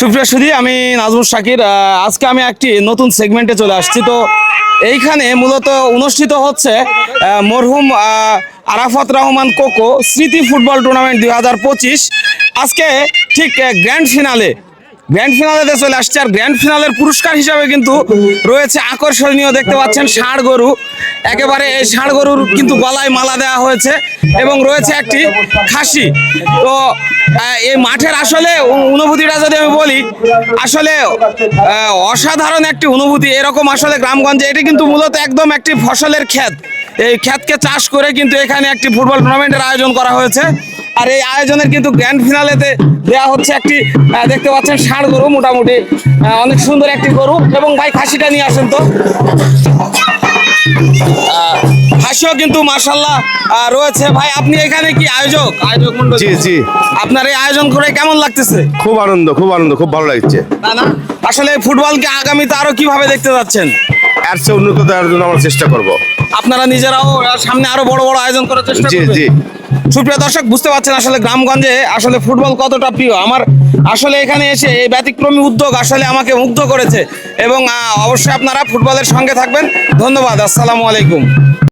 সুপ্রিয় সুধী, আমি নাজমুল শাকির। আজকে আমি একটি নতুন সেগমেন্টে চলে আসছি। তো এইখানে মূলত অনুষ্ঠিত হচ্ছে মরহুম আরাফাত রহমান কোকো স্মৃতি ফুটবল টুর্নামেন্ট 2025। আজকে ঠিক গ্র্যান্ড ফিনালেতে চলে আসছে। আর গ্র্যান্ড ফিনালের পুরস্কার হিসাবে কিন্তু রয়েছে আকর্ষণীয়, দেখতে পাচ্ছেন, ষাঁড় গরু। একেবারে এই ষাঁড় গরুর কিন্তু গলায় মালা দেওয়া হয়েছে এবং রয়েছে একটি খাসি। তো এই মাঠের আসলে অনুভূতিটা যদি আমি বলি, আসলে অসাধারণ একটি অনুভূতি। এরকম আসলে গ্রামগঞ্জে, এটি কিন্তু মূলত একদম একটি ফসলের ক্ষেত। এই ক্ষেতকে চাষ করে কিন্তু এখানে একটি ফুটবল টুর্নামেন্টের আয়োজন করা হয়েছে। আর এই আয়োজনের কিন্তু গ্র্যান্ড ফিনালেতে দেওয়া হচ্ছে একটি, দেখতে পাচ্ছেন, ষাঁড় গরু। মোটামুটি অনেক সুন্দর একটি গরু। এবং ভাই, খাসিটা নিয়ে আসেন তো। খাসিও কিন্তু মাশাআল্লাহ রয়েছে। ভাই, আপনি এখানে কি আয়োজক মণ্ডলী? জি জি, আপনার এই আয়োজন করে কেমন লাগতেছে? খুব আনন্দ, খুব ভালো লাগছে। না, আসলে ফুটবলকে আগামীতে আরো কিভাবে দেখতে যাচ্ছেন? এর চেয়ে উন্নত দেওয়ার জন্য আমরা চেষ্টা করব। আপনারা নিজেরাও সামনে আরো বড় বড় আয়োজন করার চেষ্টা জি করবেন? জি। সুপ্রিয় দর্শক, বুঝতে পারছেন আসলে গ্রামগঞ্জে আসলে ফুটবল কতটা প্রিয়। আমার আসলে এখানে এসে এই ব্যতিক্রমী উদ্যোগ আসলে আমাকে মুগ্ধ করেছে। এবং অবশ্যই আপনারা ফুটবলের সঙ্গে থাকবেন। ধন্যবাদ। আসসালামু আলাইকুম।